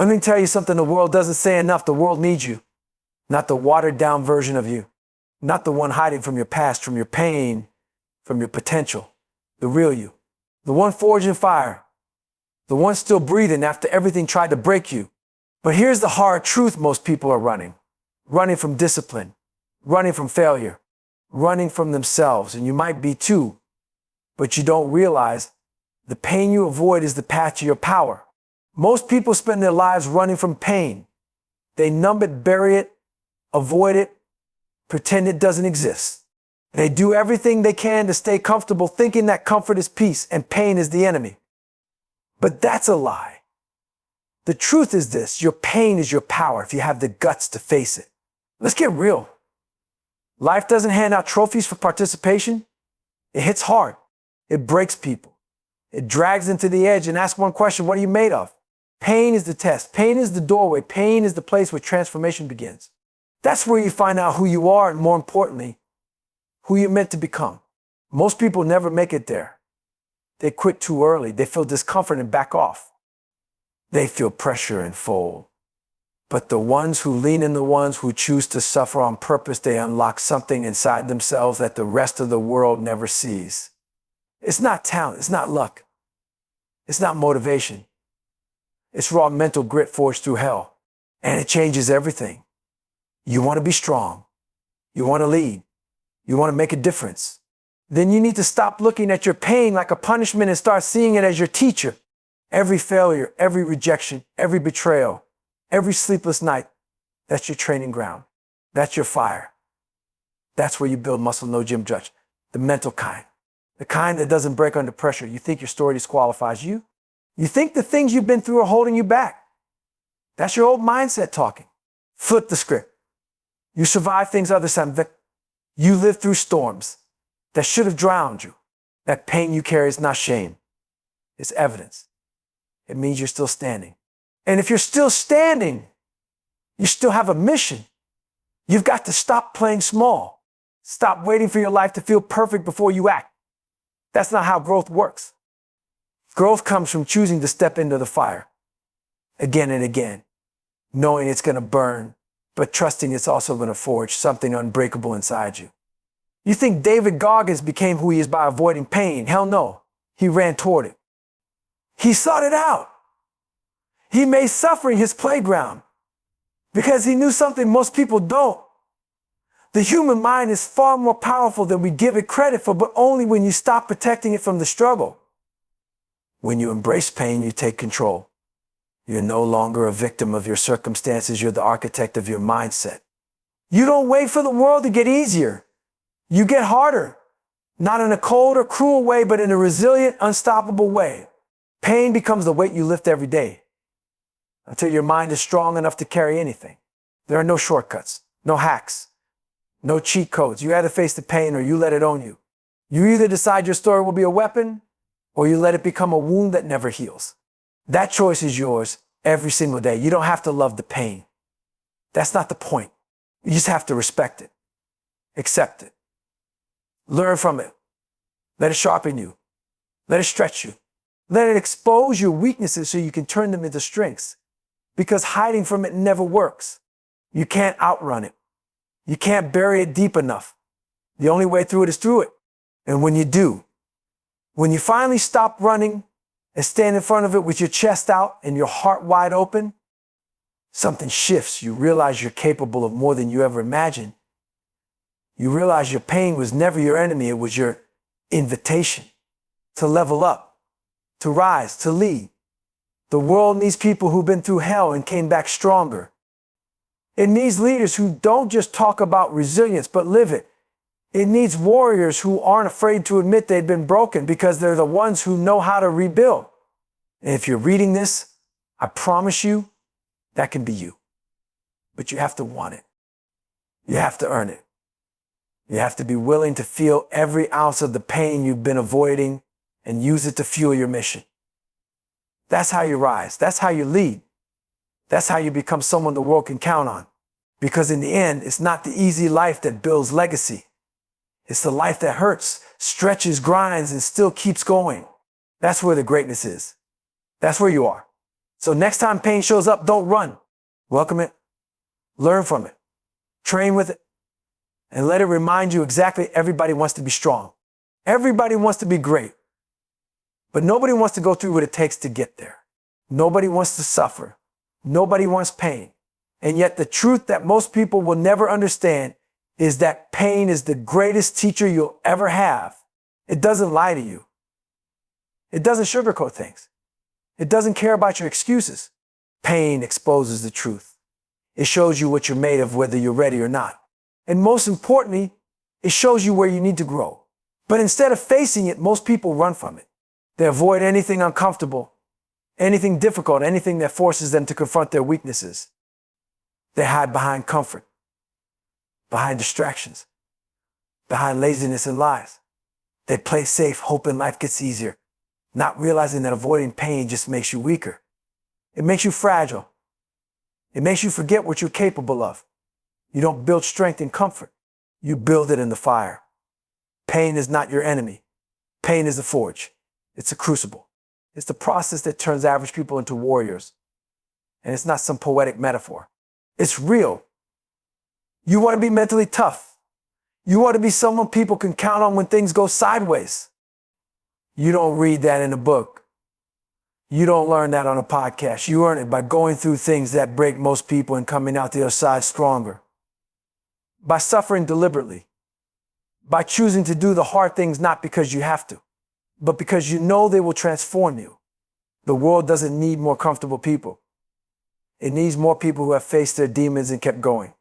Let me tell you something the world doesn't say enough. The world needs you, not the watered down version of you, not the one hiding from your past, from your pain, from your potential, the real you, the one forged in fire, the one still breathing after everything tried to break you. But here's the hard truth: most people are running from discipline, running from failure, running from themselves, and you might be too, but you don't realize the pain you avoid is the path to your power. Most people spend their lives running from pain. They numb it, bury it, avoid it, pretend it doesn't exist. They do everything they can to stay comfortable, thinking that comfort is peace and pain is the enemy. But that's a lie. The truth is this: your pain is your power if you have the guts to face it. Let's get real. Life doesn't hand out trophies for participation. It hits hard. It breaks people. It drags them to the edge and asks one question: what are you made of? Pain is the test. Pain is the doorway. Pain is the place where transformation begins. That's where you find out who you are and, more importantly, who you're meant to become. Most people never make it there. They quit too early. They feel discomfort and back off. They feel pressure and fold. But the ones who lean in, the ones who choose to suffer on purpose, they unlock something inside themselves that the rest of the world never sees. It's not talent. It's not luck. It's not motivation. It's raw mental grit forged through hell. And it changes everything. You want to be strong. You want to lead. You want to make a difference. Then you need to stop looking at your pain like a punishment and start seeing it as your teacher. Every failure, every rejection, every betrayal, every sleepless night, that's your training ground. That's your fire. That's where you build muscle, no gym judge. The mental kind. The kind that doesn't break under pressure. You think your story disqualifies you? You think the things you've been through are holding you back? That's your old mindset talking. Flip the script. You survive things others haven't. You live through storms that should have drowned you. That pain you carry is not shame. It's evidence. It means you're still standing. And if you're still standing, you still have a mission. You've got to stop playing small. Stop waiting for your life to feel perfect before you act. That's not how growth works. Growth comes from choosing to step into the fire again and again, knowing it's going to burn, but trusting it's also going to forge something unbreakable inside you. You think David Goggins became who he is by avoiding pain? Hell no. He ran toward it. He sought it out. He made suffering his playground because he knew something most people don't. The human mind is far more powerful than we give it credit for, but only when you stop protecting it from the struggle. When you embrace pain, you take control. You're no longer a victim of your circumstances. You're the architect of your mindset. You don't wait for the world to get easier. You get harder, not in a cold or cruel way, but in a resilient, unstoppable way. Pain becomes the weight you lift every day until your mind is strong enough to carry anything. There are no shortcuts, no hacks, no cheat codes. You either face the pain or you let it own you. You either decide your story will be a weapon or you let it become a wound that never heals. That choice is yours every single day. You don't have to love the pain. That's not the point. You just have to respect it, accept it, learn from it, let it sharpen you, let it stretch you, let it expose your weaknesses so you can turn them into strengths, because hiding from it never works. You can't outrun it. You can't bury it deep enough. The only way through it is through it. And when you do, when you finally stop running and stand in front of it with your chest out and your heart wide open, something shifts. You realize you're capable of more than you ever imagined. You realize your pain was never your enemy. It was your invitation to level up, to rise, to lead. The world needs people who've been through hell and came back stronger. It needs leaders who don't just talk about resilience, but live it. It needs warriors who aren't afraid to admit they've been broken because they're the ones who know how to rebuild. And if you're reading this, I promise you that can be you. But you have to want it. You have to earn it. You have to be willing to feel every ounce of the pain you've been avoiding and use it to fuel your mission. That's how you rise. That's how you lead. That's how you become someone the world can count on. Because in the end, it's not the easy life that builds legacy. It's the life that hurts, stretches, grinds, and still keeps going. That's where the greatness is. That's where you are. So next time pain shows up, don't run. Welcome it, learn from it, train with it, and let it remind you exactly everybody wants to be strong. Everybody wants to be great, but nobody wants to go through what it takes to get there. Nobody wants to suffer. Nobody wants pain. And yet the truth that most people will never understand is that pain is the greatest teacher you'll ever have. It doesn't lie to you. It doesn't sugarcoat things. It doesn't care about your excuses. Pain exposes the truth. It shows you what you're made of, whether you're ready or not. And most importantly, it shows you where you need to grow. But instead of facing it, most people run from it. They avoid anything uncomfortable, anything difficult, anything that forces them to confront their weaknesses. They hide behind comfort, behind distractions, behind laziness and lies. They play safe, hoping life gets easier, not realizing that avoiding pain just makes you weaker. It makes you fragile. It makes you forget what you're capable of. You don't build strength in comfort. You build it in the fire. Pain is not your enemy. Pain is a forge. It's a crucible. It's the process that turns average people into warriors. And it's not some poetic metaphor. It's real. You want to be mentally tough. You want to be someone people can count on when things go sideways. You don't read that in a book. You don't learn that on a podcast. You earn it by going through things that break most people and coming out the other side stronger. By suffering deliberately. By choosing to do the hard things not because you have to, but because you know they will transform you. The world doesn't need more comfortable people. It needs more people who have faced their demons and kept going.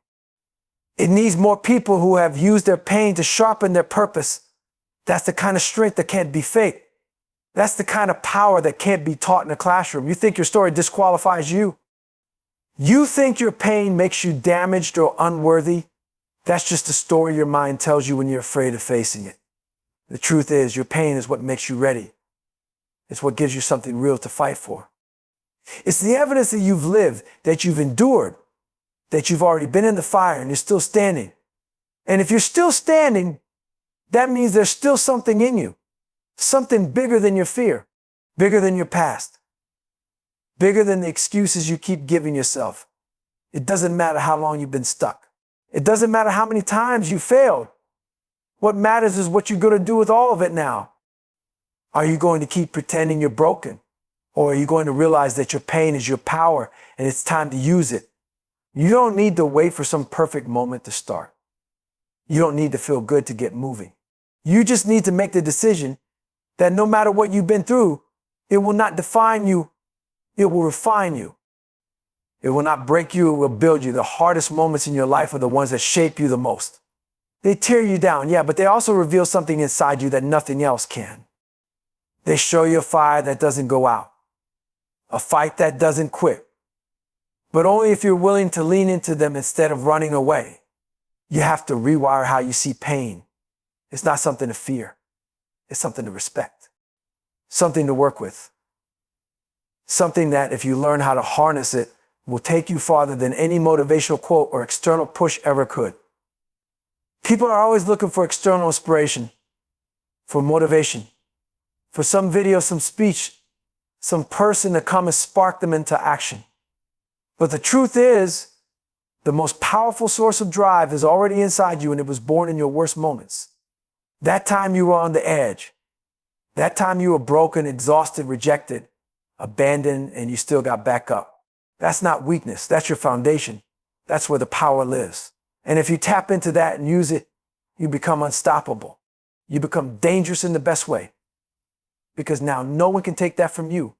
It needs more people who have used their pain to sharpen their purpose. That's the kind of strength that can't be faked. That's the kind of power that can't be taught in a classroom. You think your story disqualifies you? You think your pain makes you damaged or unworthy? That's just a story your mind tells you when you're afraid of facing it. The truth is, your pain is what makes you ready. It's what gives you something real to fight for. It's the evidence that you've lived, that you've endured, that you've already been in the fire and you're still standing. And if you're still standing, that means there's still something in you. Something bigger than your fear, bigger than your past, bigger than the excuses you keep giving yourself. It doesn't matter how long you've been stuck. It doesn't matter how many times you failed. What matters is what you're going to do with all of it now. Are you going to keep pretending you're broken? Or are you going to realize that your pain is your power and it's time to use it? You don't need to wait for some perfect moment to start. You don't need to feel good to get moving. You just need to make the decision that no matter what you've been through, it will not define you. It will refine you. It will not break you. It will build you. The hardest moments in your life are the ones that shape you the most. They tear you down, yeah, but they also reveal something inside you that nothing else can. They show you a fire that doesn't go out, a fight that doesn't quit, but only if you're willing to lean into them instead of running away. You have to rewire how you see pain. It's not something to fear. It's something to respect, something to work with, something that if you learn how to harness it, will take you farther than any motivational quote or external push ever could. People are always looking for external inspiration, for motivation, for some video, some speech, some person to come and spark them into action. But the truth is, the most powerful source of drive is already inside you and it was born in your worst moments. That time you were on the edge. That time you were broken, exhausted, rejected, abandoned, and you still got back up. That's not weakness. That's your foundation. That's where the power lives. And if you tap into that and use it, you become unstoppable. You become dangerous in the best way. Because now no one can take that from you.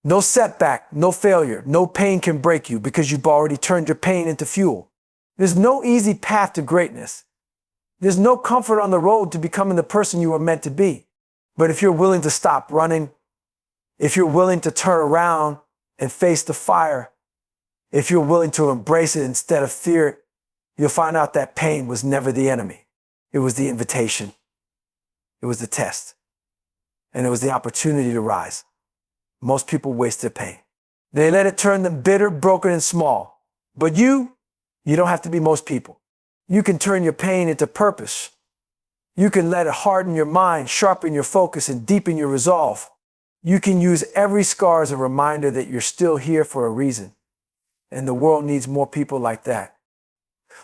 No setback, no failure, no pain can break you because you've already turned your pain into fuel. There's no easy path to greatness. There's no comfort on the road to becoming the person you were meant to be. But if you're willing to stop running, if you're willing to turn around and face the fire, if you're willing to embrace it instead of fear it, you'll find out that pain was never the enemy. It was the invitation. It was the test. And it was the opportunity to rise. Most people waste their pain. They let it turn them bitter, broken, and small. But you don't have to be most people. You can turn your pain into purpose. You can let it harden your mind, sharpen your focus, and deepen your resolve. You can use every scar as a reminder that you're still here for a reason. And the world needs more people like that.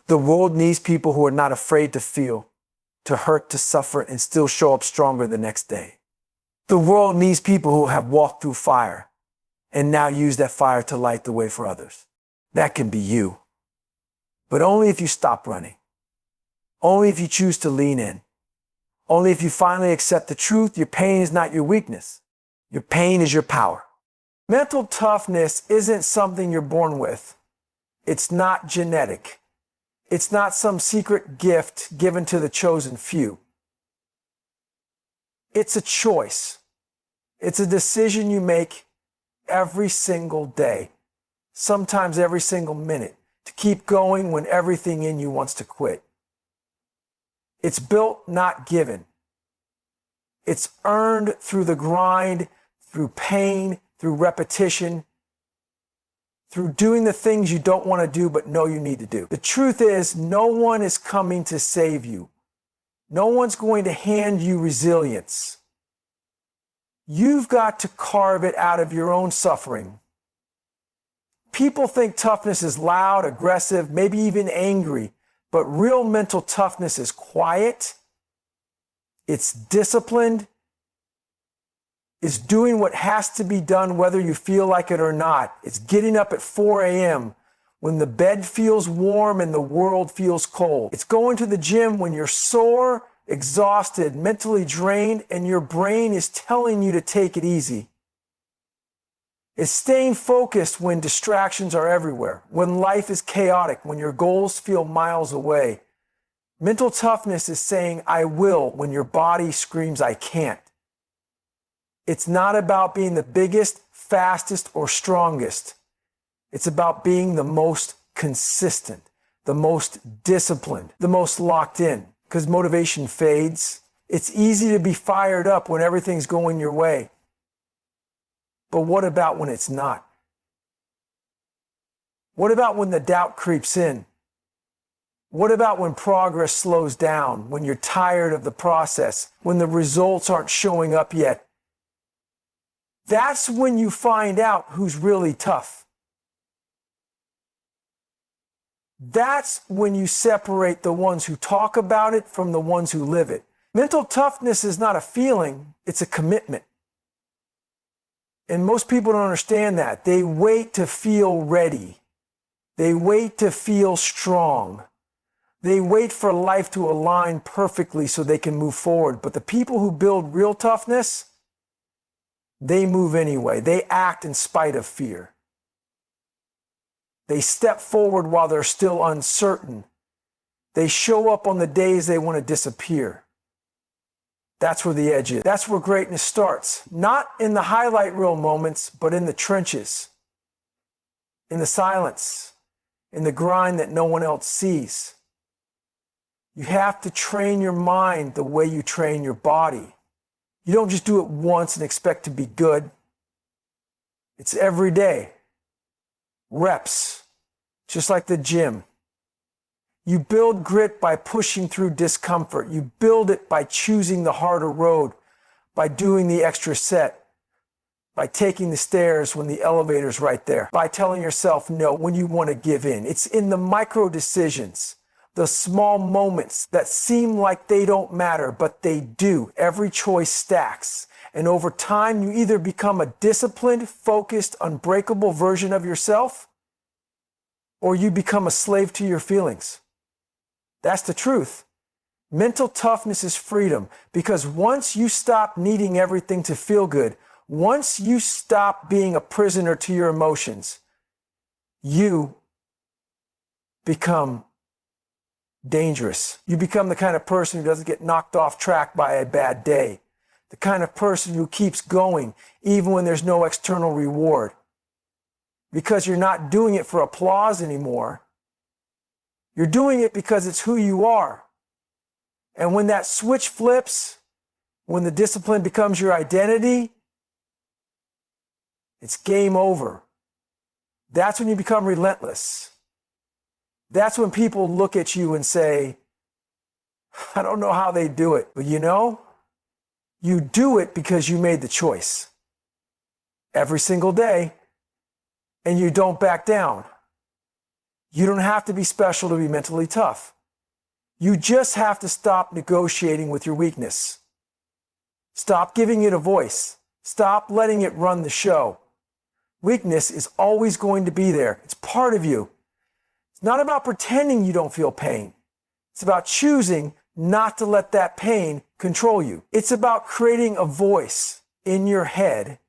The world needs people who are not afraid to feel, to hurt, to suffer, and still show up stronger the next day. The world needs people who have walked through fire and now use that fire to light the way for others. That can be you. But only if you stop running. Only if you choose to lean in. Only if you finally accept the truth, your pain is not your weakness. Your pain is your power. Mental toughness isn't something you're born with. It's not genetic. It's not some secret gift given to the chosen few. It's a choice. It's a decision you make every single day, sometimes every single minute, to keep going when everything in you wants to quit. It's built, not given. It's earned through the grind, through pain, through repetition, through doing the things you don't want to do but know you need to do. The truth is, no one is coming to save you. No one's going to hand you resilience. You've got to carve it out of your own suffering. People think toughness is loud, aggressive, maybe even angry, but real mental toughness is quiet, it's disciplined, it's doing what has to be done whether you feel like it or not. It's getting up at 4 a.m. when the bed feels warm and the world feels cold. It's going to the gym when you're sore, exhausted, mentally drained, and your brain is telling you to take it easy. It's staying focused when distractions are everywhere, when life is chaotic, when your goals feel miles away. Mental toughness is saying, I will, when your body screams, I can't. It's not about being the biggest, fastest, or strongest. It's about being the most consistent, the most disciplined, the most locked in, because motivation fades. It's easy to be fired up when everything's going your way. But what about when it's not? What about when the doubt creeps in? What about when progress slows down, when you're tired of the process, when the results aren't showing up yet? That's when you find out who's really tough. That's when you separate the ones who talk about it from the ones who live it. Mental toughness is not a feeling, it's a commitment. And most people don't understand that. They wait to feel ready. They wait to feel strong. They wait for life to align perfectly so they can move forward. But the people who build real toughness, they move anyway. They act in spite of fear. They step forward while they're still uncertain. They show up on the days they want to disappear. That's where the edge is. That's where greatness starts. Not in the highlight reel moments, but in the trenches, in the silence, in the grind that no one else sees. You have to train your mind the way you train your body. You don't just do it once and expect to be good. It's every day. Reps, just like the gym. You build grit by pushing through discomfort. You build it by choosing the harder road, by doing the extra set, by taking the stairs when the elevator's right there, by telling yourself no when you want to give in. It's in the micro decisions, the small moments that seem like they don't matter, but they do. Every choice stacks. And over time, you either become a disciplined, focused, unbreakable version of yourself, or you become a slave to your feelings. That's the truth. Mental toughness is freedom, because once you stop needing everything to feel good, once you stop being a prisoner to your emotions, you become dangerous. You become the kind of person who doesn't get knocked off track by a bad day. The kind of person who keeps going even when there's no external reward. Because you're not doing it for applause anymore. You're doing it because it's who you are. And when that switch flips, when the discipline becomes your identity, it's game over. That's when you become relentless. That's when people look at you and say, I don't know how they do it, but you know, you do it because you made the choice. every single day, and you don't back down. You don't have to be special to be mentally tough. You just have to stop negotiating with your weakness. Stop giving it a voice. Stop letting it run the show. Weakness is always going to be there. It's part of you. It's not about pretending you don't feel pain. It's about choosing not to let that pain control you. It's about creating a voice in your head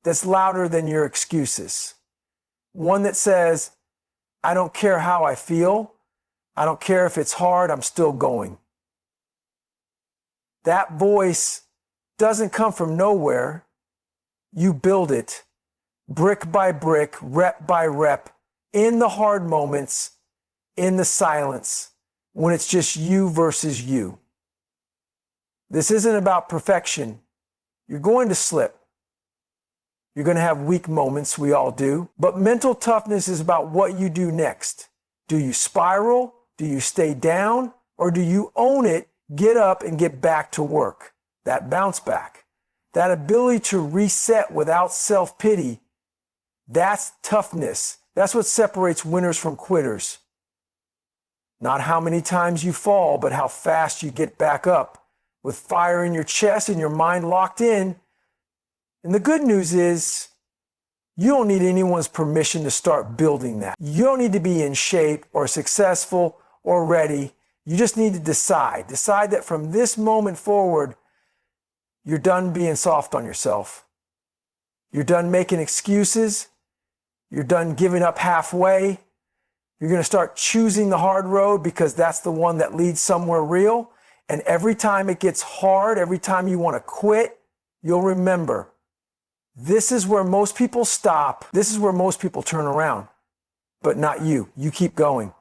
that's louder than your excuses. One that says, I don't care how I feel. I don't care if it's hard. I'm still going. That voice doesn't come from nowhere. You build it brick by brick, rep by rep, in the hard moments, in the silence, when it's just you versus you. This isn't about perfection. You're going to slip. You're going to have weak moments, we all do. But mental toughness is about what you do next. Do you spiral? Do you stay down? Or do you own it, get up, and get back to work? That bounce back. That ability to reset without self-pity. That's toughness. That's what separates winners from quitters. Not how many times you fall, but how fast you get back up with fire in your chest and your mind locked in. And the good news is you don't need anyone's permission to start building that. You don't need to be in shape or successful or ready. You just need to decide. Decide that from this moment forward, you're done being soft on yourself. You're done making excuses. You're done giving up halfway. You're going to start choosing the hard road because that's the one that leads somewhere real. And every time it gets hard, every time you want to quit, you'll remember, this is where most people stop. This is where most people turn around. But not you. You keep going.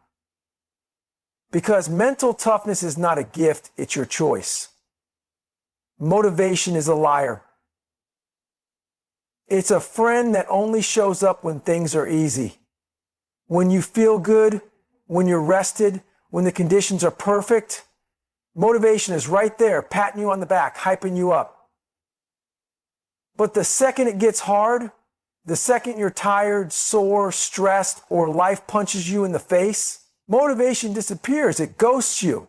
Because mental toughness is not a gift, it's your choice. Motivation is a liar. It's a friend that only shows up when things are easy. When you feel good, when you're rested, when the conditions are perfect, motivation is right there, patting you on the back, hyping you up. But the second it gets hard, the second you're tired, sore, stressed, or life punches you in the face, motivation disappears. It ghosts you.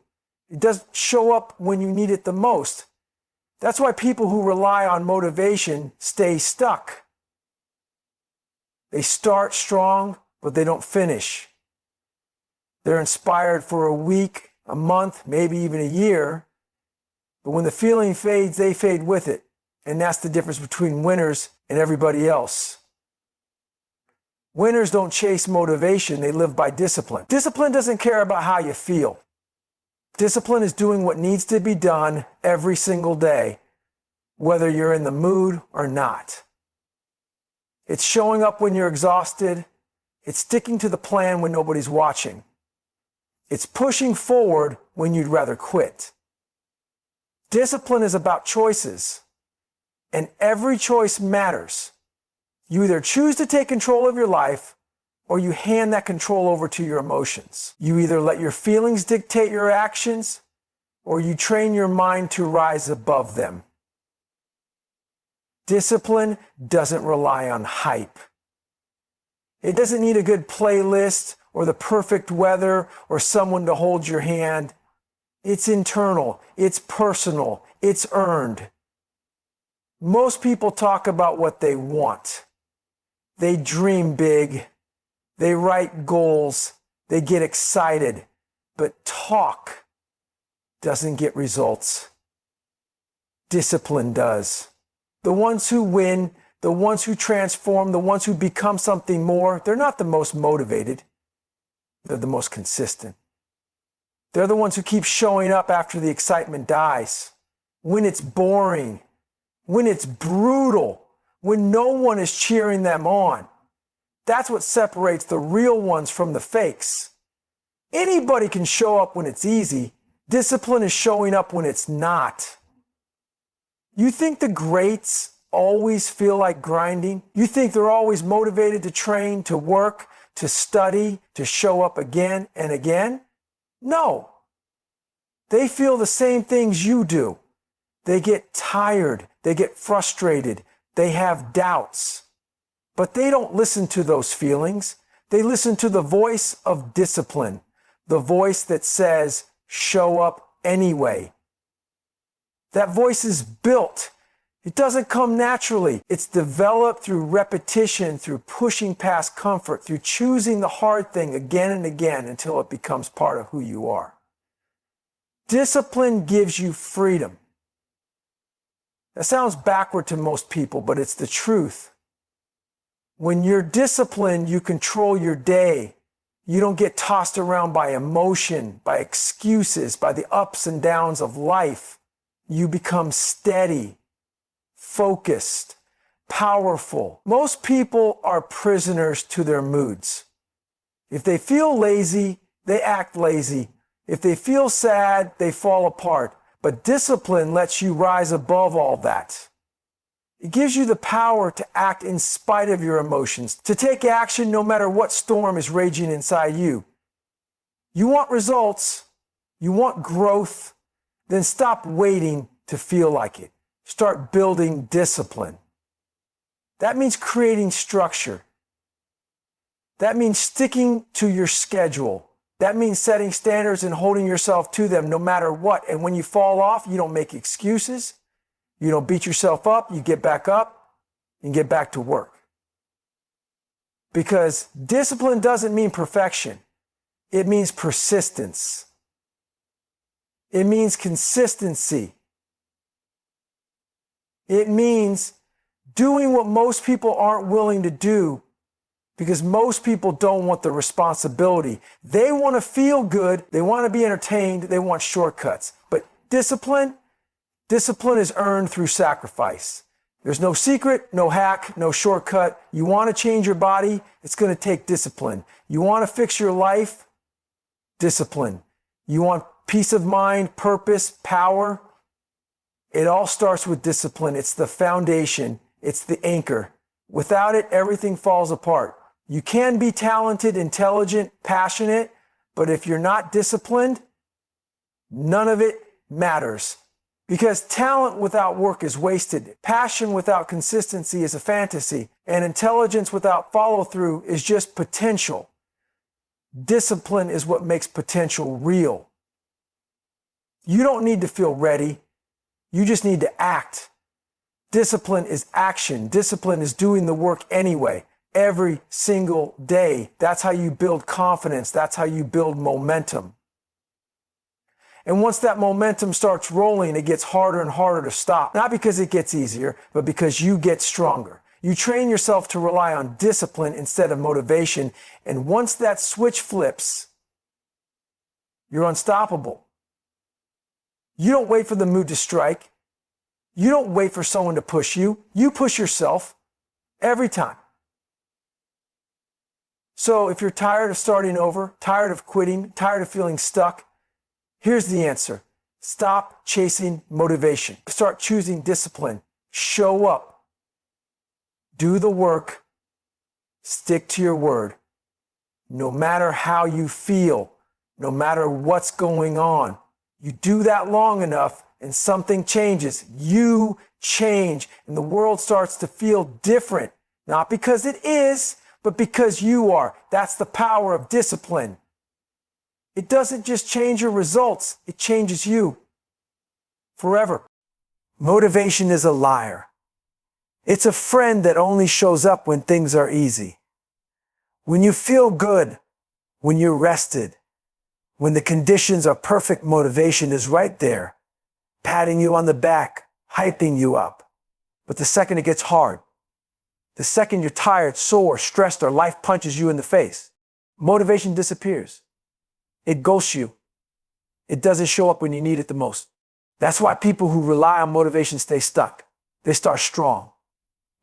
It doesn't show up when you need it the most. That's why people who rely on motivation stay stuck. They start strong, but they don't finish. They're inspired for a week, a month, maybe even a year. But when the feeling fades, they fade with it. And that's the difference between winners and everybody else. Winners don't chase motivation, they live by discipline. Discipline doesn't care about how you feel. Discipline is doing what needs to be done every single day, whether you're in the mood or not. It's showing up when you're exhausted. It's sticking to the plan when nobody's watching. It's pushing forward when you'd rather quit. Discipline is about choices, and every choice matters. You either choose to take control of your life or you hand that control over to your emotions. You either let your feelings dictate your actions or you train your mind to rise above them. Discipline doesn't rely on hype. It doesn't need a good playlist or the perfect weather or someone to hold your hand. It's internal, it's personal, it's earned. Most people talk about what they want. They dream big. They write goals, they get excited, but talk doesn't get results. Discipline does. The ones who win, the ones who transform, the ones who become something more, they're not the most motivated. They're the most consistent. They're the ones who keep showing up after the excitement dies, when it's boring, when it's brutal, when no one is cheering them on. That's what separates the real ones from the fakes. Anybody can show up when it's easy. Discipline is showing up when it's not. You think the greats always feel like grinding? You think they're always motivated to train, to work, to study, to show up again and again? No. They feel the same things you do. They get tired. They get frustrated. They have doubts. But they don't listen to those feelings. They listen to the voice of discipline, the voice that says, show up anyway. That voice is built. It doesn't come naturally. It's developed through repetition, through pushing past comfort, through choosing the hard thing again and again until it becomes part of who you are. Discipline gives you freedom. That sounds backward to most people, but it's the truth. When you're disciplined, you control your day. You don't get tossed around by emotion, by excuses, by the ups and downs of life. You become steady, focused, powerful. Most people are prisoners to their moods. If they feel lazy, they act lazy. If they feel sad, they fall apart. But discipline lets you rise above all that. It gives you the power to act in spite of your emotions, to take action no matter what storm is raging inside you. You want results, you want growth, then stop waiting to feel like it. Start building discipline. That means creating structure. That means sticking to your schedule. That means setting standards and holding yourself to them no matter what. And when you fall off, you don't make excuses. You don't beat yourself up. You get back up and get back to work. Because discipline doesn't mean perfection. It means persistence. It means consistency. It means doing what most people aren't willing to do because most people don't want the responsibility. They want to feel good. They want to be entertained. They want shortcuts. But discipline is earned through sacrifice. There's no secret, no hack, no shortcut. You want to change your body, it's going to take discipline. You want to fix your life, discipline. You want peace of mind, purpose, power. It all starts with discipline. It's the foundation. It's the anchor. Without it, everything falls apart. You can be talented, intelligent, passionate, but if you're not disciplined, none of it matters. Because talent without work is wasted. Passion without consistency is a fantasy. And intelligence without follow-through is just potential. Discipline is what makes potential real. You don't need to feel ready. You just need to act. Discipline is action. Discipline is doing the work anyway, every single day. That's how you build confidence. That's how you build momentum. And once that momentum starts rolling, it gets harder and harder to stop. Not because it gets easier, but because you get stronger. You train yourself to rely on discipline instead of motivation. And once that switch flips, you're unstoppable. You don't wait for the mood to strike. You don't wait for someone to push you. You push yourself every time. So if you're tired of starting over, tired of quitting, tired of feeling stuck, here's the answer. Stop chasing motivation. Start choosing discipline. Show up. Do the work. Stick to your word. No matter how you feel, no matter what's going on, you do that long enough and something changes. You change and the world starts to feel different. Not because it is, but because you are. That's the power of discipline. It doesn't just change your results, it changes you forever. Motivation is a liar. It's a friend that only shows up when things are easy. When you feel good, when you're rested, when the conditions are perfect, motivation is right there, patting you on the back, hyping you up. But the second it gets hard, the second you're tired, sore, stressed, or life punches you in the face, motivation disappears. It ghosts you. It doesn't show up when you need it the most. That's why people who rely on motivation stay stuck. They start strong,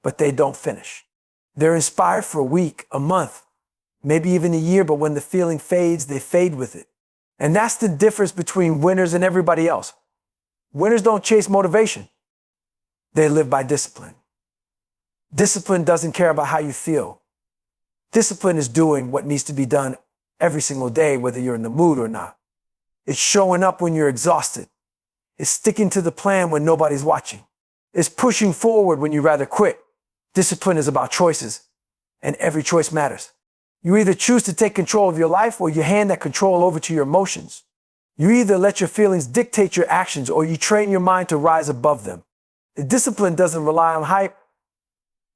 but they don't finish. They're inspired for a week, a month, maybe even a year, but when the feeling fades, they fade with it. And that's the difference between winners and everybody else. Winners don't chase motivation. They live by discipline. Discipline doesn't care about how you feel. Discipline is doing what needs to be done every single day, whether you're in the mood or not. It's showing up when you're exhausted. It's sticking to the plan when nobody's watching. It's pushing forward when you'd rather quit. Discipline is about choices. And every choice matters. You either choose to take control of your life or you hand that control over to your emotions. You either let your feelings dictate your actions or you train your mind to rise above them. The discipline doesn't rely on hype.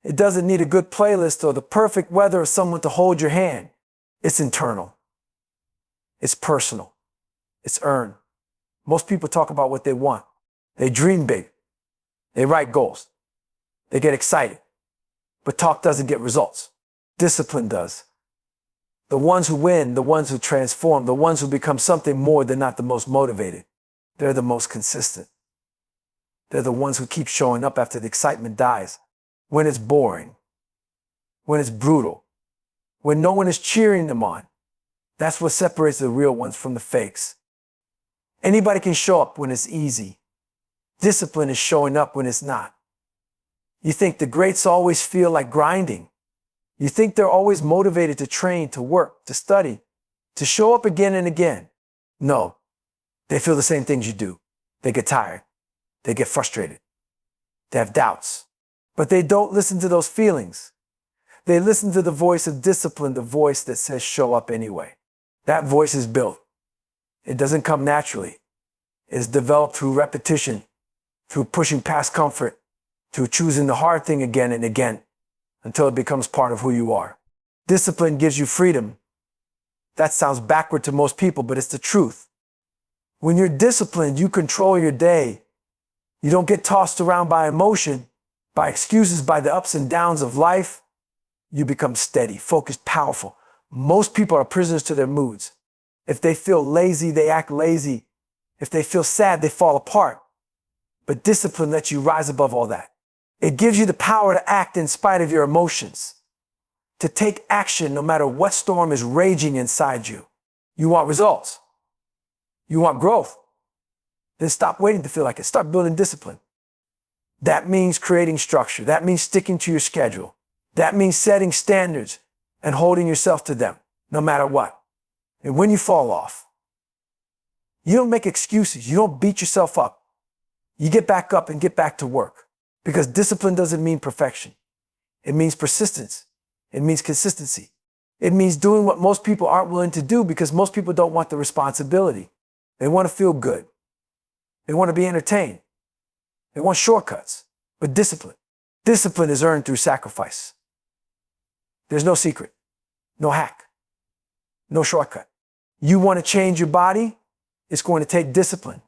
It doesn't need a good playlist or the perfect weather or someone to hold your hand. It's internal. It's personal. It's earned. Most people talk about what they want. They dream big. They write goals. They get excited. But talk doesn't get results. Discipline does. The ones who win, the ones who transform, the ones who become something more, they're not the most motivated. They're the most consistent. They're the ones who keep showing up after the excitement dies. When it's boring. When it's brutal. When no one is cheering them on. That's what separates the real ones from the fakes. Anybody can show up when it's easy. Discipline is showing up when it's not. You think the greats always feel like grinding. You think they're always motivated to train, to work, to study, to show up again and again. No, they feel the same things you do. They get tired. They get frustrated. They have doubts. But they don't listen to those feelings. They listen to the voice of discipline, the voice that says show up anyway. That voice is built. It doesn't come naturally. It's developed through repetition, through pushing past comfort, through choosing the hard thing again and again, until it becomes part of who you are. Discipline gives you freedom. That sounds backward to most people, but it's the truth. When you're disciplined, you control your day. You don't get tossed around by emotion, by excuses, by the ups and downs of life. You become steady, focused, powerful. Most people are prisoners to their moods. If they feel lazy, they act lazy. If they feel sad, they fall apart. But discipline lets you rise above all that. It gives you the power to act in spite of your emotions, to take action no matter what storm is raging inside you. You want results. You want growth. Then stop waiting to feel like it. Start building discipline. That means creating structure. That means sticking to your schedule. That means setting standards and holding yourself to them, no matter what. And when you fall off, you don't make excuses. You don't beat yourself up. You get back up and get back to work. Because discipline doesn't mean perfection. It means persistence. It means consistency. It means doing what most people aren't willing to do because most people don't want the responsibility. They want to feel good. They want to be entertained. They want shortcuts. But discipline is earned through sacrifice. There's no secret, no hack, no shortcut. You want to change your body? It's going to take discipline.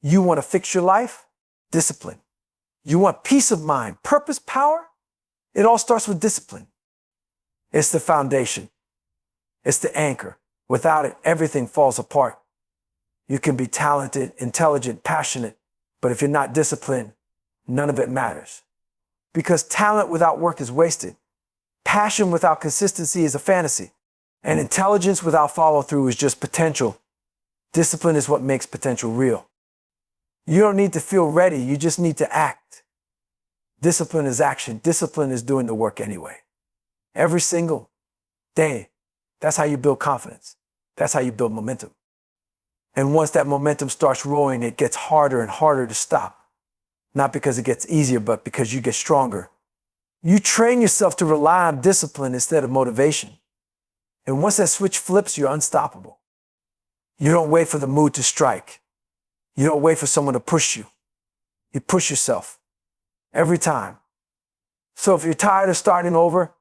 You want to fix your life? Discipline. You want peace of mind, purpose, power? It all starts with discipline. It's the foundation. It's the anchor. Without it, everything falls apart. You can be talented, intelligent, passionate, but if you're not disciplined, none of it matters. Because talent without work is wasted. Passion without consistency is a fantasy. And intelligence without follow-through is just potential. Discipline is what makes potential real. You don't need to feel ready. You just need to act. Discipline is action. Discipline is doing the work anyway. Every single day. That's how you build confidence. That's how you build momentum. And once that momentum starts rolling, it gets harder and harder to stop. Not because it gets easier, but because you get stronger. You train yourself to rely on discipline instead of motivation. And once that switch flips, you're unstoppable. You don't wait for the mood to strike. You don't wait for someone to push you. You push yourself every time. So if you're tired of starting over,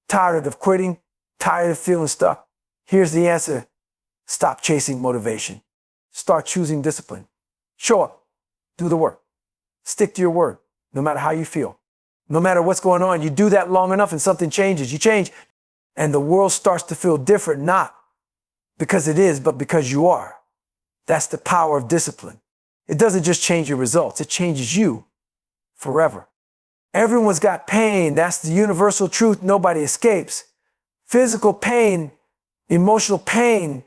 tired of quitting, tired of feeling stuck, here's the answer. Stop chasing motivation. Start choosing discipline. Show up. Do the work. Stick to your word, no matter how you feel. No matter what's going on, you do that long enough and something changes. You change, and the world starts to feel different, not because it is, but because you are. That's the power of discipline. It doesn't just change your results. It changes you forever. Everyone's got pain. That's the universal truth nobody escapes. Physical pain, emotional pain,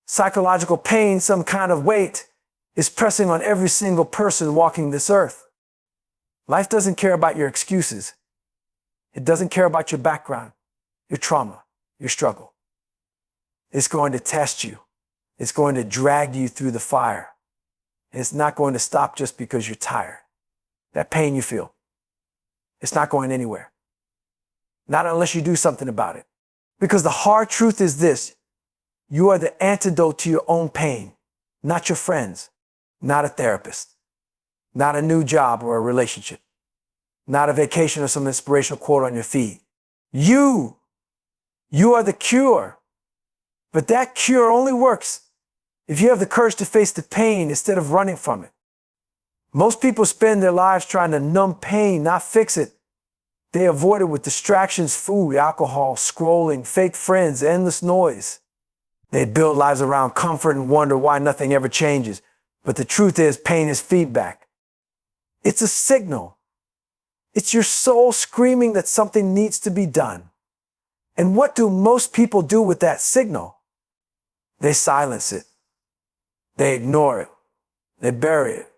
psychological pain, some kind of weight is pressing on every single person walking this earth. Life doesn't care about your excuses. It doesn't care about your background, your trauma, your struggle. It's going to test you. It's going to drag you through the fire. It's not going to stop just because you're tired. That pain you feel, it's not going anywhere. Not unless you do something about it. Because the hard truth is this: you are the antidote to your own pain, not your friends, not a therapist, not a new job or a relationship, not a vacation or some inspirational quote on your feed. You are the cure. But that cure only works if you have the courage to face the pain instead of running from it. Most people spend their lives trying to numb pain, not fix it. They avoid it with distractions, food, alcohol, scrolling, fake friends, endless noise. They build lives around comfort and wonder why nothing ever changes. But the truth is, pain is feedback. It's a signal. It's your soul screaming that something needs to be done. And what do most people do with that signal? They silence it. They ignore it. They bury it.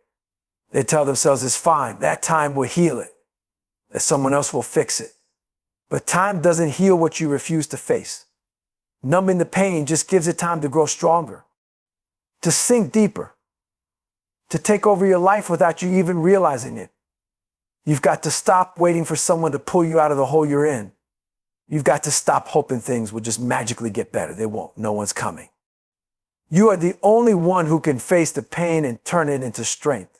They tell themselves it's fine. That time will heal it. That someone else will fix it. But time doesn't heal what you refuse to face. Numbing the pain just gives it time to grow stronger, to sink deeper, to take over your life without you even realizing it. You've got to stop waiting for someone to pull you out of the hole you're in. You've got to stop hoping things will just magically get better. They won't. No one's coming. You are the only one who can face the pain and turn it into strength.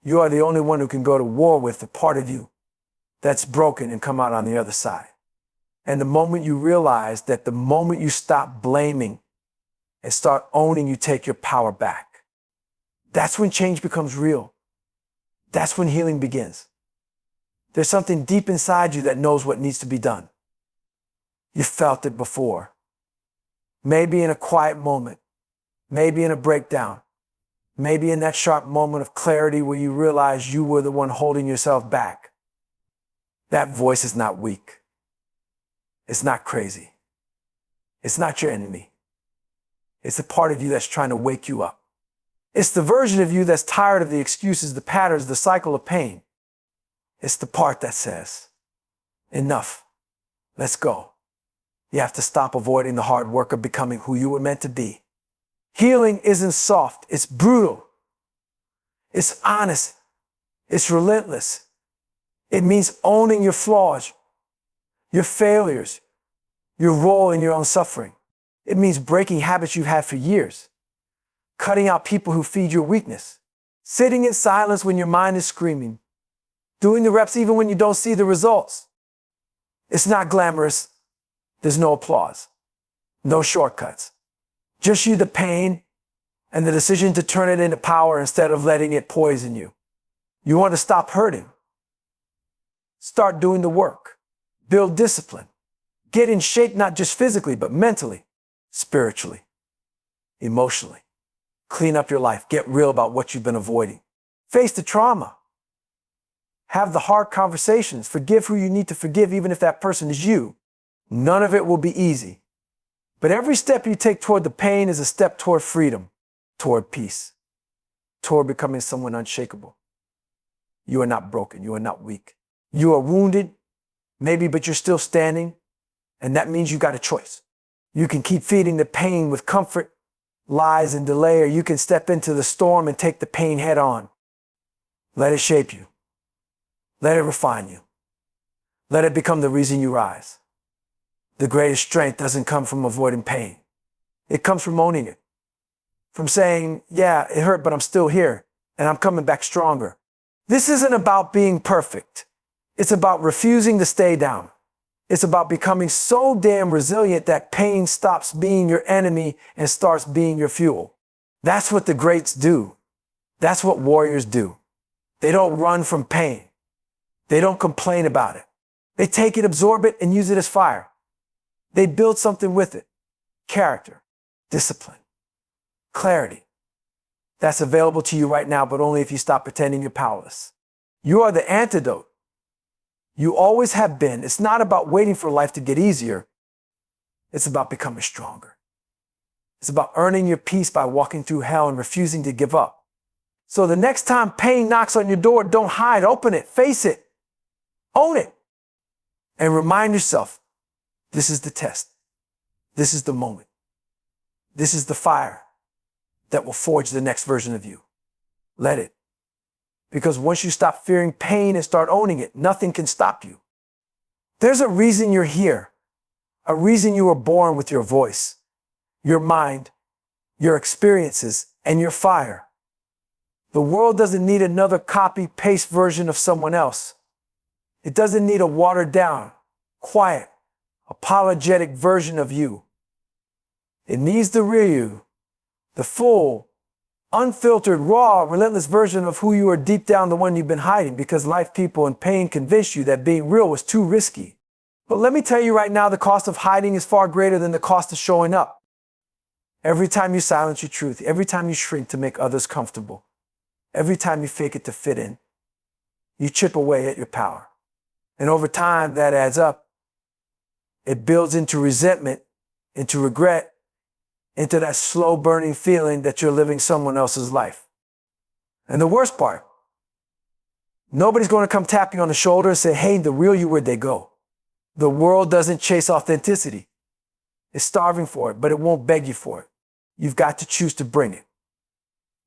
You are the only one who can go to war with the part of you that's broken and come out on the other side. And the moment you realize that, the moment you stop blaming and start owning, you take your power back. That's when change becomes real. That's when healing begins. There's something deep inside you that knows what needs to be done. You felt it before. Maybe in a quiet moment, maybe in a breakdown, maybe in that sharp moment of clarity where you realize you were the one holding yourself back. That voice is not weak. It's not crazy. It's not your enemy. It's a part of you that's trying to wake you up. It's the version of you that's tired of the excuses, the patterns, the cycle of pain. It's the part that says, enough, let's go. You have to stop avoiding the hard work of becoming who you were meant to be. Healing isn't soft, it's brutal. It's honest. It's relentless. It means owning your flaws, your failures, your role in your own suffering. It means breaking habits you've had for years, cutting out people who feed your weakness, sitting in silence when your mind is screaming, doing the reps even when you don't see the results. It's not glamorous. There's no applause, no shortcuts. Just you, the pain, and the decision to turn it into power instead of letting it poison you. You want to stop hurting. Start doing the work. Build discipline. Get in shape, not just physically, but mentally, spiritually, emotionally. Clean up your life. Get real about what you've been avoiding. Face the trauma. Have the hard conversations. Forgive who you need to forgive, even if that person is you. None of it will be easy. But every step you take toward the pain is a step toward freedom, toward peace, toward becoming someone unshakable. You are not broken. You are not weak. You are wounded, maybe, but you're still standing. And that means you got a choice. You can keep feeding the pain with comfort, lies, and delay, or you can step into the storm and take the pain head on. Let it shape you. Let it refine you. Let it become the reason you rise. The greatest strength doesn't come from avoiding pain. It comes from owning it. From saying, yeah, it hurt, but I'm still here, and I'm coming back stronger. This isn't about being perfect. It's about refusing to stay down. It's about becoming so damn resilient that pain stops being your enemy and starts being your fuel. That's what the greats do. That's what warriors do. They don't run from pain. They don't complain about it. They take it, absorb it, and use it as fire. They build something with it. Character, discipline, clarity. That's available to you right now, but only if you stop pretending you're powerless. You are the antidote. You always have been. It's not about waiting for life to get easier. It's about becoming stronger. It's about earning your peace by walking through hell and refusing to give up. So the next time pain knocks on your door, don't hide. Open it. Face it. Own it. And remind yourself, this is the test. This is the moment. This is the fire that will forge the next version of you. Let it. Because once you stop fearing pain and start owning it, nothing can stop you. There's a reason you're here, a reason you were born with your voice, your mind, your experiences, and your fire. The world doesn't need another copy-paste version of someone else. It doesn't need a watered-down, quiet, apologetic version of you. It needs the real you, the full, unfiltered, raw, relentless version of who you are deep down, the one you've been hiding because life, people, and pain convinced you that being real was too risky. But let me tell you right now, the cost of hiding is far greater than the cost of showing up. Every time you silence your truth, every time you shrink to make others comfortable, every time you fake it to fit in, you chip away at your power. And over time, that adds up. It builds into resentment, into regret, into that slow burning feeling that you're living someone else's life. And the worst part, nobody's going to come tap you on the shoulder and say, hey, the real you, where'd they go? The world doesn't chase authenticity. It's starving for it, but it won't beg you for it. You've got to choose to bring it.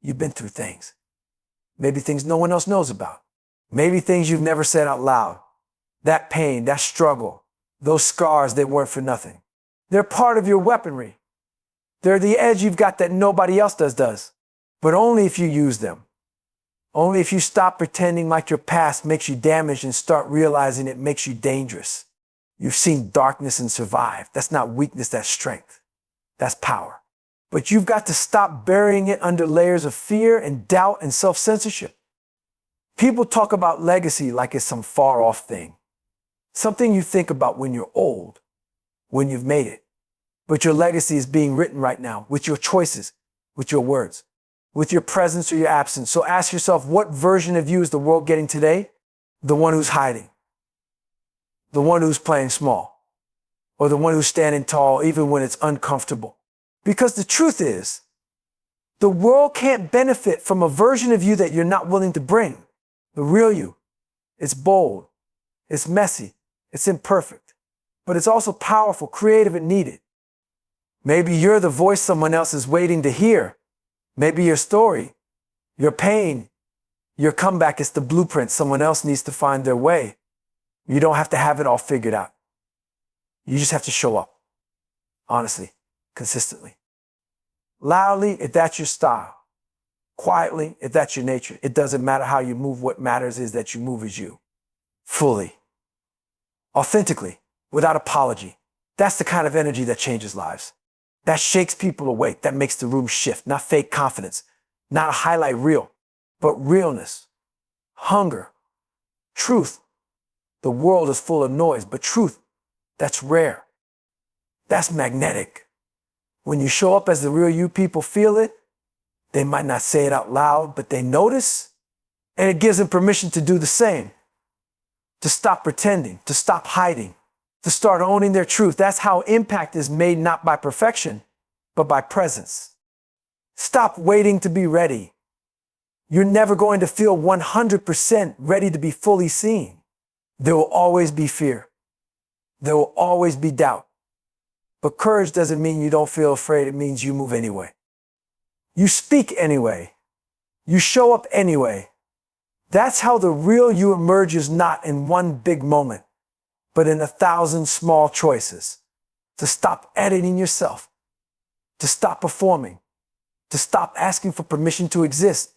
You've been through things. Maybe things no one else knows about. Maybe things you've never said out loud. That pain, that struggle, those scars, they weren't for nothing. They're part of your weaponry. They're the edge you've got that nobody else does. But only if you use them. Only if you stop pretending like your past makes you damaged and start realizing it makes you dangerous. You've seen darkness and survived. That's not weakness, that's strength. That's power. But you've got to stop burying it under layers of fear and doubt and self-censorship. People talk about legacy like it's some far-off thing. Something you think about when you're old, when you've made it. But your legacy is being written right now with your choices, with your words, with your presence or your absence. So ask yourself, what version of you is the world getting today? The one who's hiding, the one who's playing small, or the one who's standing tall even when it's uncomfortable. Because the truth is, the world can't benefit from a version of you that you're not willing to bring. The real you. It's bold. It's messy. It's imperfect. But it's also powerful, creative, and needed. Maybe you're the voice someone else is waiting to hear. Maybe your story, your pain, your comeback is the blueprint someone else needs to find their way. You don't have to have it all figured out. You just have to show up. Honestly, consistently. Loudly, if that's your style. Quietly, if that's your nature. It doesn't matter how you move. What matters is that you move as you. Fully. Authentically. Without apology. That's the kind of energy that changes lives. That shakes people awake. That makes the room shift. Not fake confidence. Not a highlight reel. But realness. Hunger. Truth. The world is full of noise, but truth, that's rare. That's magnetic. When you show up as the real you, people feel it. They might not say it out loud, but they notice. And it gives them permission to do the same. To stop pretending, to stop hiding, to start owning their truth. That's how impact is made, not by perfection, but by presence. Stop waiting to be ready. You're never going to feel 100% ready to be fully seen. There will always be fear. There will always be doubt. But courage doesn't mean you don't feel afraid. It means you move anyway. You speak anyway. You show up anyway. That's how the real you emerges, not in one big moment, but in 1,000 small choices. To stop editing yourself. To stop performing. To stop asking for permission to exist.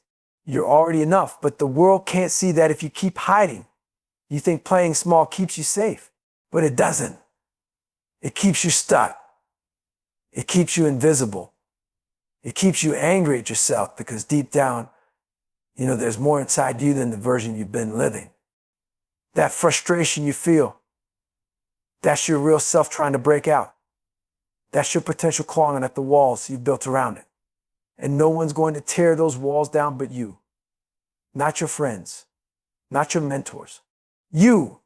You're already enough, but the world can't see that if you keep hiding. You think playing small keeps you safe, but it doesn't. It keeps you stuck. It keeps you invisible. It keeps you angry at yourself because deep down, there's more inside you than the version you've been living. That frustration you feel, that's your real self trying to break out. That's your potential clawing at the walls you've built around it. And no one's going to tear those walls down but you. Not your friends, not your mentors. You.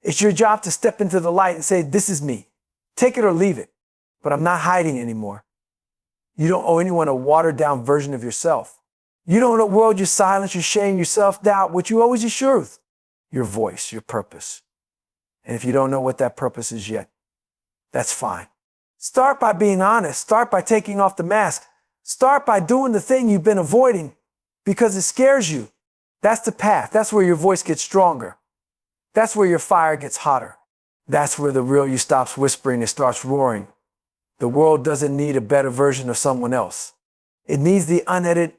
It's your job to step into the light and say, this is me. Take it or leave it. But I'm not hiding anymore. You don't owe anyone a watered down version of yourself. You don't owe the world your silence, your shame, your self-doubt. What you owe is your truth, your voice, your purpose. And if you don't know what that purpose is yet, that's fine. Start by being honest. Start by taking off the mask. Start by doing the thing you've been avoiding because it scares you. That's the path. That's where your voice gets stronger. That's where your fire gets hotter. That's where the real you stops whispering and starts roaring. The world doesn't need a better version of someone else. It needs the unedited,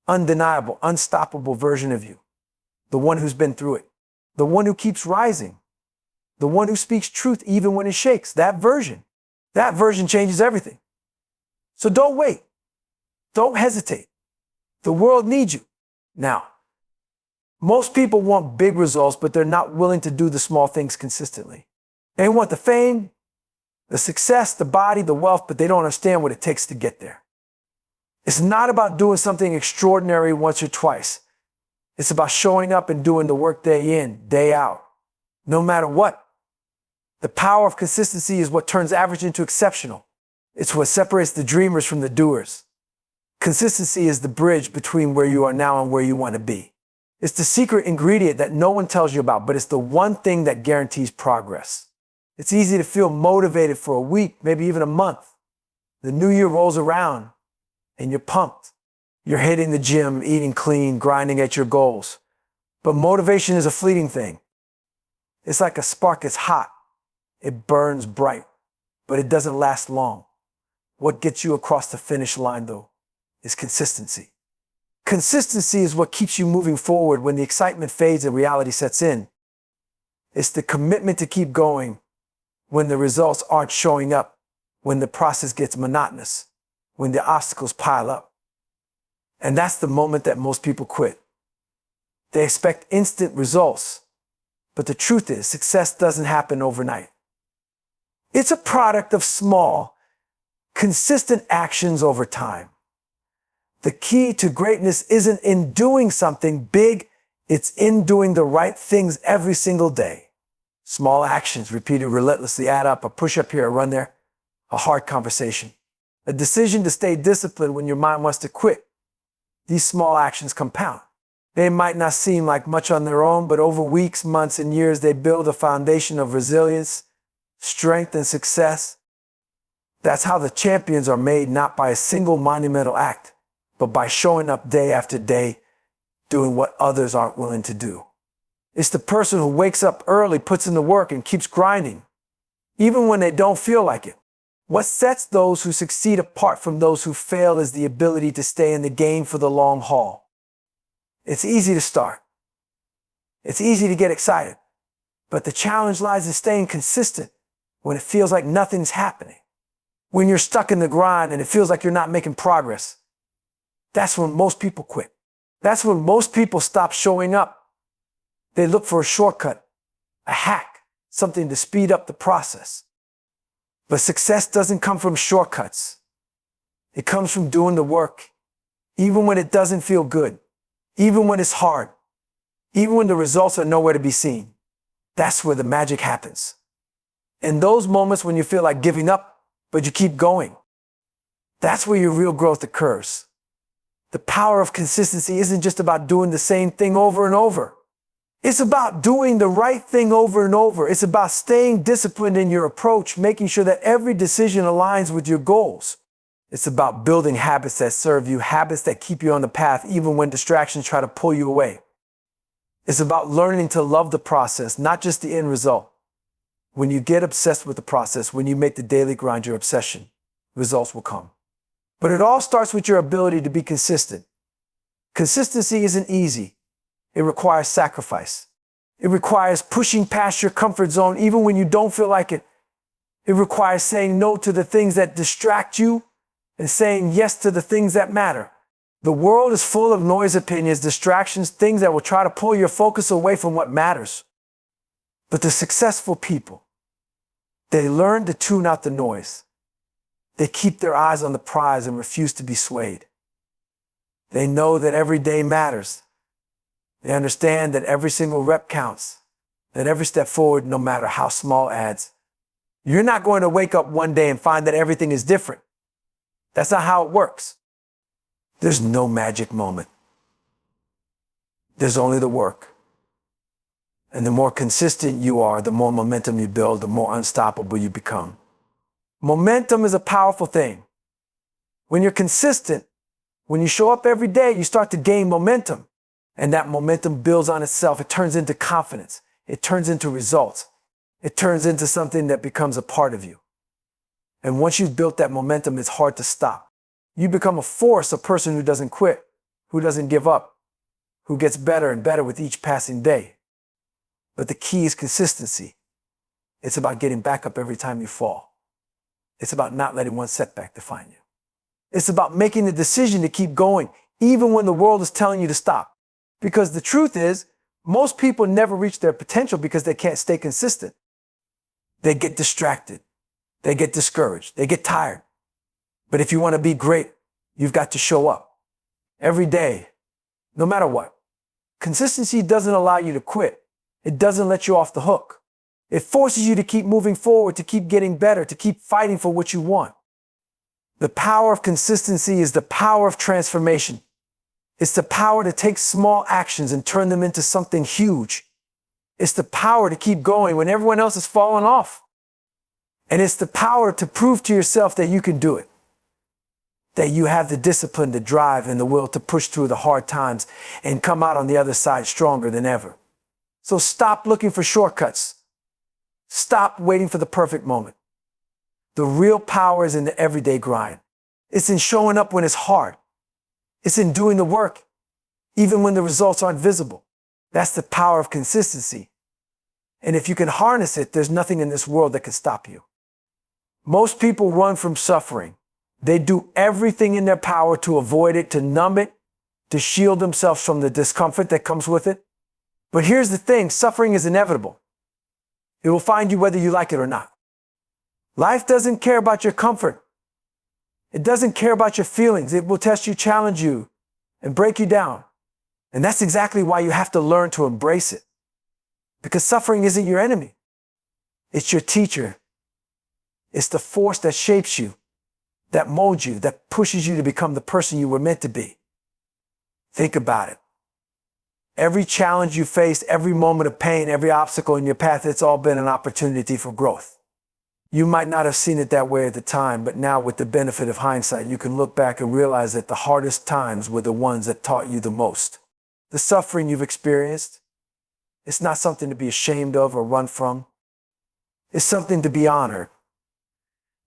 undeniable, unstoppable version of you. The one who's been through it. The one who keeps rising. The one who speaks truth even when it shakes. That version changes everything. So don't wait. Don't hesitate. The world needs you. Now, most people want big results, but they're not willing to do the small things consistently. They want the fame, the success, the body, the wealth, but they don't understand what it takes to get there. It's not about doing something extraordinary once or twice. It's about showing up and doing the work day in, day out, no matter what. The power of consistency is what turns average into exceptional. It's what separates the dreamers from the doers. Consistency is the bridge between where you are now and where you want to be. It's the secret ingredient that no one tells you about, but it's the one thing that guarantees progress. It's easy to feel motivated for a week, maybe even a month. The new year rolls around and you're pumped. You're hitting the gym, eating clean, grinding at your goals. But motivation is a fleeting thing. It's like a spark. It's hot. It burns bright, but it doesn't last long. What gets you across the finish line, though, is consistency. Consistency is what keeps you moving forward when the excitement fades and reality sets in. It's the commitment to keep going when the results aren't showing up, when the process gets monotonous, when the obstacles pile up. And that's the moment that most people quit. They expect instant results, but the truth is, success doesn't happen overnight. It's a product of small, consistent actions over time. The key to greatness isn't in doing something big, it's in doing the right things every single day. Small actions repeated relentlessly add up. A push-up here, a run there, a hard conversation. A decision to stay disciplined when your mind wants to quit. These small actions compound. They might not seem like much on their own, but over weeks, months, and years, they build a foundation of resilience, strength, and success. That's how the champions are made, not by a single monumental act, but by showing up day after day, doing what others aren't willing to do. It's the person who wakes up early, puts in the work, and keeps grinding, even when they don't feel like it. What sets those who succeed apart from those who fail is the ability to stay in the game for the long haul. It's easy to start. It's easy to get excited. But the challenge lies in staying consistent when it feels like nothing's happening. When you're stuck in the grind and it feels like you're not making progress. That's when most people quit. That's when most people stop showing up. They look for a shortcut, a hack, something to speed up the process. But success doesn't come from shortcuts. It comes from doing the work, even when it doesn't feel good, even when it's hard, even when the results are nowhere to be seen. That's where the magic happens. In those moments when you feel like giving up, but you keep going, that's where your real growth occurs. The power of consistency isn't just about doing the same thing over and over. It's about doing the right thing over and over. It's about staying disciplined in your approach, making sure that every decision aligns with your goals. It's about building habits that serve you, habits that keep you on the path even when distractions try to pull you away. It's about learning to love the process, not just the end result. When you get obsessed with the process, when you make the daily grind your obsession, results will come. But it all starts with your ability to be consistent. Consistency isn't easy. It requires sacrifice. It requires pushing past your comfort zone even when you don't feel like it. It requires saying no to the things that distract you and saying yes to the things that matter. The world is full of noise, opinions, distractions, things that will try to pull your focus away from what matters. But the successful people, they learn to tune out the noise. They keep their eyes on the prize and refuse to be swayed. They know that every day matters. They understand that every single rep counts, that every step forward, no matter how small, adds. You're not going to wake up one day and find that everything is different. That's not how it works. There's no magic moment. There's only the work. And the more consistent you are, the more momentum you build, the more unstoppable you become. Momentum is a powerful thing. When you're consistent, when you show up every day, you start to gain momentum. And that momentum builds on itself. It turns into confidence. It turns into results. It turns into something that becomes a part of you. And once you've built that momentum, it's hard to stop. You become a force, a person who doesn't quit, who doesn't give up, who gets better and better with each passing day. But the key is consistency. It's about getting back up every time you fall. It's about not letting one setback define you. It's about making the decision to keep going, even when the world is telling you to stop. Because the truth is, most people never reach their potential because they can't stay consistent. They get distracted. They get discouraged. They get tired. But if you want to be great, you've got to show up every day, no matter what. Consistency doesn't allow you to quit. It doesn't let you off the hook. It forces you to keep moving forward, to keep getting better, to keep fighting for what you want. The power of consistency is the power of transformation. It's the power to take small actions and turn them into something huge. It's the power to keep going when everyone else is falling off. And it's the power to prove to yourself that you can do it. That you have the discipline, the drive, and the will to push through the hard times and come out on the other side stronger than ever. So stop looking for shortcuts. Stop waiting for the perfect moment. The real power is in the everyday grind. It's in showing up when it's hard. It's in doing the work, even when the results aren't visible. That's the power of consistency. And if you can harness it, there's nothing in this world that can stop you. Most people run from suffering. They do everything in their power to avoid it, to numb it, to shield themselves from the discomfort that comes with it. But here's the thing, suffering is inevitable. It will find you whether you like it or not. Life doesn't care about your comfort. It doesn't care about your feelings. It will test you, challenge you, and break you down. And that's exactly why you have to learn to embrace it. Because suffering isn't your enemy. It's your teacher. It's the force that shapes you, that molds you, that pushes you to become the person you were meant to be. Think about it. Every challenge you faced, every moment of pain, every obstacle in your path, it's all been an opportunity for growth. You might not have seen it that way at the time, but now with the benefit of hindsight, you can look back and realize that the hardest times were the ones that taught you the most. The suffering you've experienced, it's not something to be ashamed of or run from. It's something to be honored.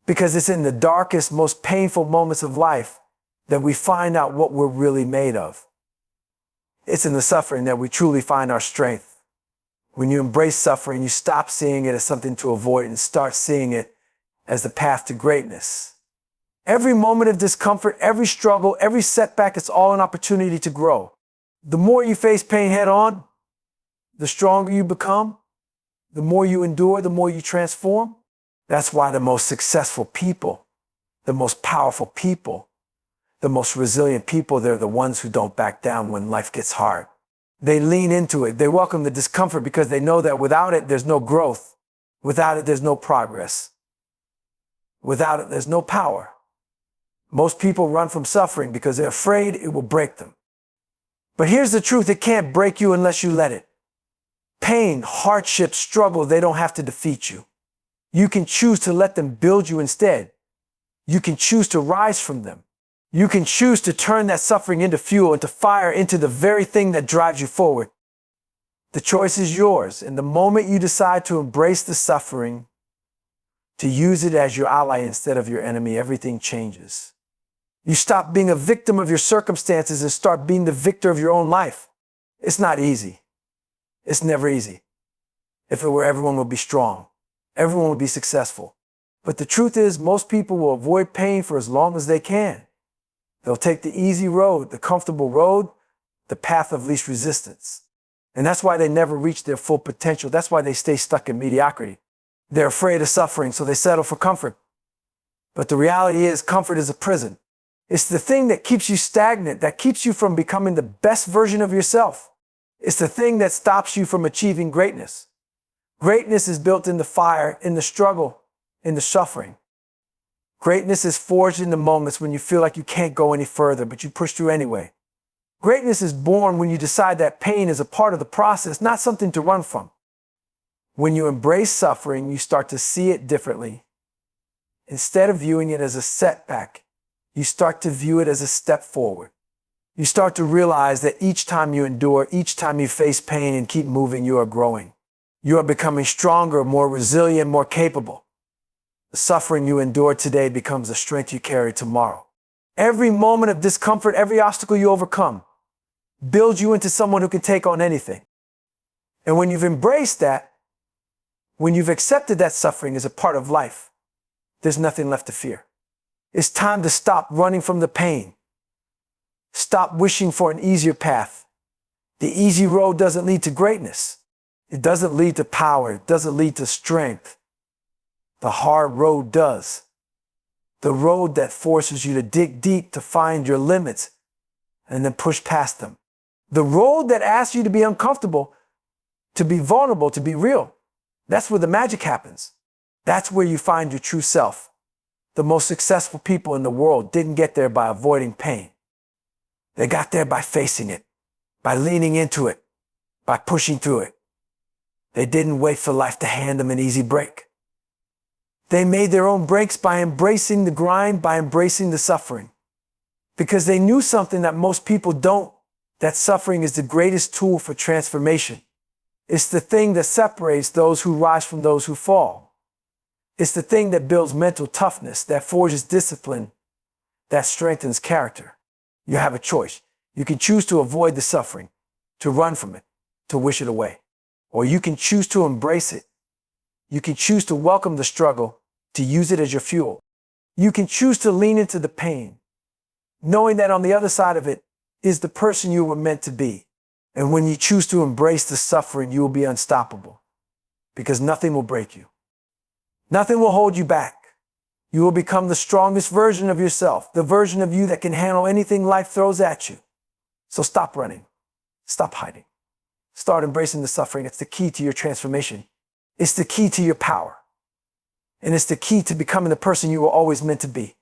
Because it's in the darkest, most painful moments of life that we find out what we're really made of. It's in the suffering that we truly find our strength. When you embrace suffering, you stop seeing it as something to avoid and start seeing it as the path to greatness. Every moment of discomfort, every struggle, every setback, it's all an opportunity to grow. The more you face pain head on, the stronger you become. The more you endure, the more you transform. That's why the most successful people, the most powerful people, the most resilient people, they're the ones who don't back down when life gets hard. They lean into it. They welcome the discomfort because they know that without it, there's no growth. Without it, there's no progress. Without it, there's no power. Most people run from suffering because they're afraid it will break them. But here's the truth, it can't break you unless you let it. Pain, hardship, struggle, they don't have to defeat you. You can choose to let them build you instead. You can choose to rise from them. You can choose to turn that suffering into fuel, into fire, into the very thing that drives you forward. The choice is yours. And the moment you decide to embrace the suffering, to use it as your ally instead of your enemy, everything changes. You stop being a victim of your circumstances and start being the victor of your own life. It's not easy. It's never easy. If it were, everyone would be strong. Everyone would be successful. But the truth is, most people will avoid pain for as long as they can. They'll take the easy road, the comfortable road, the path of least resistance. And that's why they never reach their full potential. That's why they stay stuck in mediocrity. They're afraid of suffering, so they settle for comfort. But the reality is, comfort is a prison. It's the thing that keeps you stagnant, that keeps you from becoming the best version of yourself. It's the thing that stops you from achieving greatness. Greatness is built in the fire, in the struggle, in the suffering. Greatness is forged in the moments when you feel like you can't go any further, but you push through anyway. Greatness is born when you decide that pain is a part of the process, not something to run from. When you embrace suffering, you start to see it differently. Instead of viewing it as a setback, you start to view it as a step forward. You start to realize that each time you endure, each time you face pain and keep moving, you are growing. You are becoming stronger, more resilient, more capable. The suffering you endure today becomes the strength you carry tomorrow. Every moment of discomfort, every obstacle you overcome, builds you into someone who can take on anything. And when you've embraced that, when you've accepted that suffering as a part of life, there's nothing left to fear. It's time to stop running from the pain. Stop wishing for an easier path. The easy road doesn't lead to greatness. It doesn't lead to power. It doesn't lead to strength. The hard road does. The road that forces you to dig deep to find your limits and then push past them. The road that asks you to be uncomfortable, to be vulnerable, to be real. That's where the magic happens. That's where you find your true self. The most successful people in the world didn't get there by avoiding pain. They got there by facing it, by leaning into it, by pushing through it. They didn't wait for life to hand them an easy break. They made their own breaks by embracing the grind, by embracing the suffering. Because they knew something that most people don't, that suffering is the greatest tool for transformation. It's the thing that separates those who rise from those who fall. It's the thing that builds mental toughness, that forges discipline, that strengthens character. You have a choice. You can choose to avoid the suffering, to run from it, to wish it away. Or you can choose to embrace it. You can choose to welcome the struggle, to use it as your fuel. You can choose to lean into the pain, knowing that on the other side of it is the person you were meant to be. And when you choose to embrace the suffering, you will be unstoppable, because nothing will break you. Nothing will hold you back. You will become the strongest version of yourself, the version of you that can handle anything life throws at you. So stop running. Stop hiding. Start embracing the suffering. It's the key to your transformation. It's the key to your power. And it's the key to becoming the person you were always meant to be.